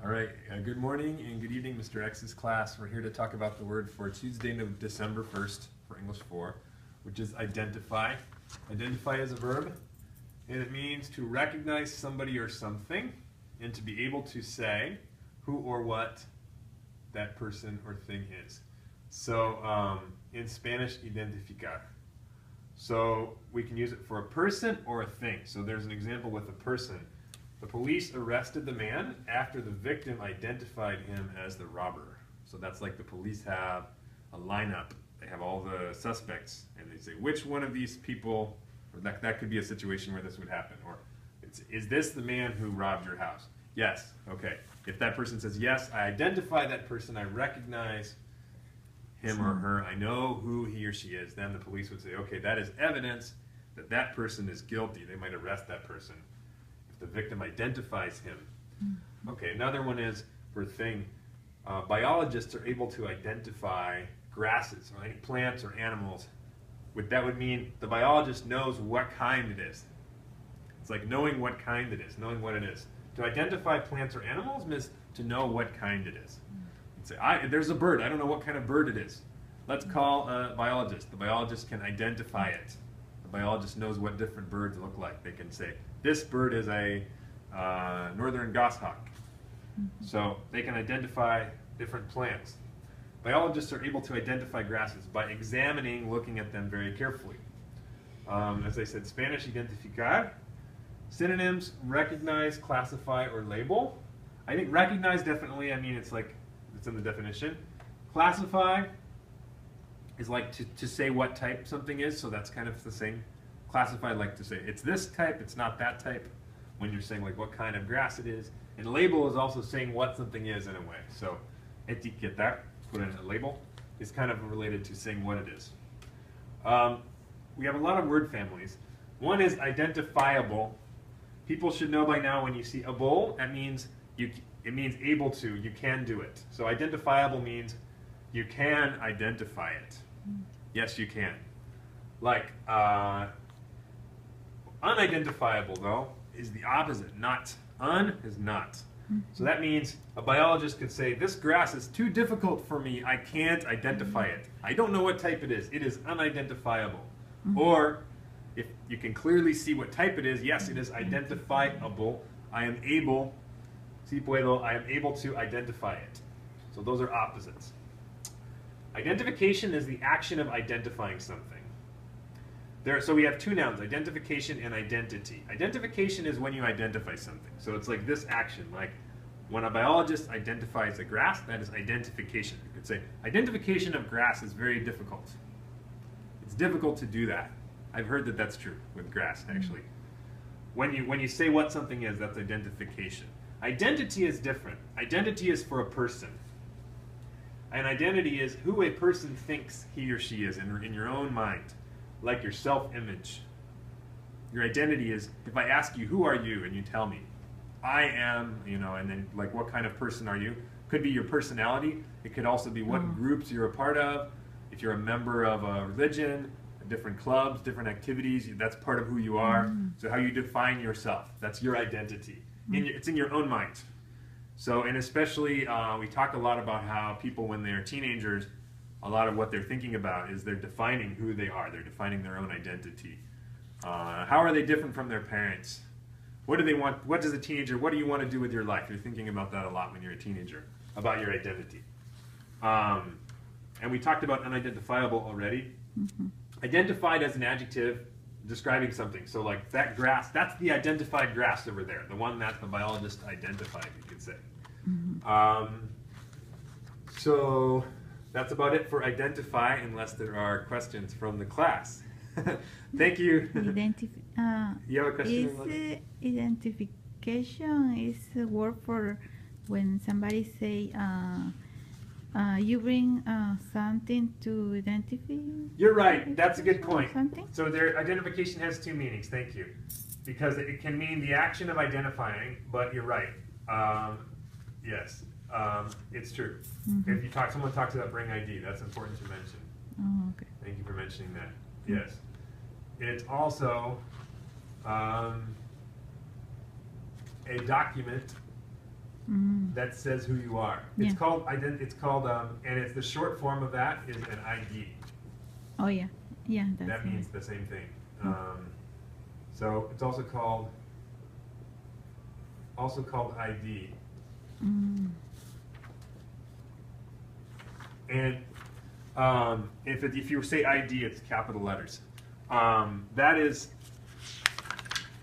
All right, good morning and good evening, Mr. X's class. We're here to talk about the word for Tuesday, December 1st for English 4, which is identify. Identify is a verb, and it means to recognize somebody or something and to be able to say who or what that person or thing is. So in Spanish, identificar. So we can use it for a person or a thing. So there's an example with a person. The police arrested the man after the victim identified him as the robber. So that's like the police have a lineup. They have all the suspects, and they say, which one of these people, or that could be a situation where this would happen. Or, is this the man who robbed your house? Yes. Okay. If that person says, yes, I identify that person, I recognize him or her, I know who he or she is, then the police would say, okay, that is evidence that that person is guilty. They might arrest that person. The victim identifies him. Okay, another one is for a thing. Biologists are able to identify grasses or any plants or animals. That would mean the biologist knows what kind it is. It's like knowing what kind it is, knowing what it is. To identify plants or animals means to know what kind it is. You'd say, there's a bird. I don't know what kind of bird it is. Let's call a biologist. The biologist can identify it. The biologist knows what different birds look like. They can say, this bird is a northern goshawk. So they can identify different plants. Biologists are able to identify grasses by examining, looking at them very carefully. As I said, Spanish, identificar. Synonyms, recognize, classify, or label. I think recognize definitely, it's in the definition. Classify is like to say what type something is, so that's kind of the same. Classify, like to say it's this type, it's not that type, when you're saying like what kind of grass it is. And label is also saying what something is in a way. So etiquetar, put in a label, is kind of related to saying what it is. We have a lot of word families. One is identifiable. People should know by now when you see able, it means able to, you can do it. So identifiable means you can identify it. Yes, you can. Like, unidentifiable, though, is the opposite. Not. Un is not. So that means a biologist could say, this grass is too difficult for me. I can't identify it. I don't know what type it is. It is unidentifiable. Or, if you can clearly see what type it is, yes, it is identifiable. I am able, si puedo, I am able to identify it. So those are opposites. Identification is the action of identifying something. So we have two nouns, identification and identity. Identification is when you identify something. So it's like this action, like when a biologist identifies a grass, that is identification. You could say, identification of grass is very difficult. It's difficult to do that. I've heard that that's true with grass, actually. When you say what something is, that's identification. Identity is different. Identity is for a person. And identity is who a person thinks he or she is in your own mind. Like your self-image. Your identity is, if I ask you, who are you? And you tell me, I am, and then like what kind of person are you? Could be your personality. It could also be what groups you're a part of. If you're a member of a religion, different clubs, different activities, that's part of who you are. So how you define yourself, that's your identity. It's in your own mind. So, and especially, we talk a lot about how people, when they're teenagers, a lot of what they're thinking about is they're defining who they are. They're defining their own identity. How are they different from their parents? What do they want? What does a teenager, what do you want to do with your life? You're thinking about that a lot when you're a teenager, about your identity. And we talked about unidentifiable already. Identified as an adjective describing something. So like that grass, that's the identified grass over there, the one that the biologist identified, you could say. So that's about it for identify, unless there are questions from the class. Thank you. You have a question? Identification is a word for when somebody say, you bring something to identify. You're right. That's a good point. Something? So their identification has two meanings. Thank you. Because it can mean the action of identifying, but you're right. Yes. It's true. If someone talks about bring ID, that's important to mention. Oh, okay. Thank you for mentioning that. Yes. It's also a document that says who you are. It's Yeah. called and it's the short form of that is an ID. Oh yeah, yeah. That's That means the same thing. So it's also called ID. And if you say ID, it's capital letters. That is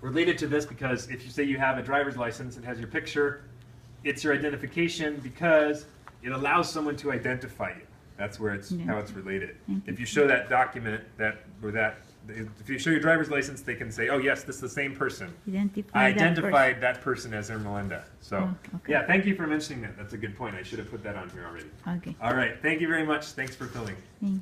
related to this because if you say you have a driver's license, it has your picture, it's your identification because it allows someone to identify you. That's where how it's related. If you show that document if you show your driver's license, they can say, oh yes, this is the same person. I identified that person as Ermelinda. So okay. yeah, thank you for mentioning that. That's a good point. I should have put that on here already. Okay. All right, thank you very much. Thanks for filming. Thank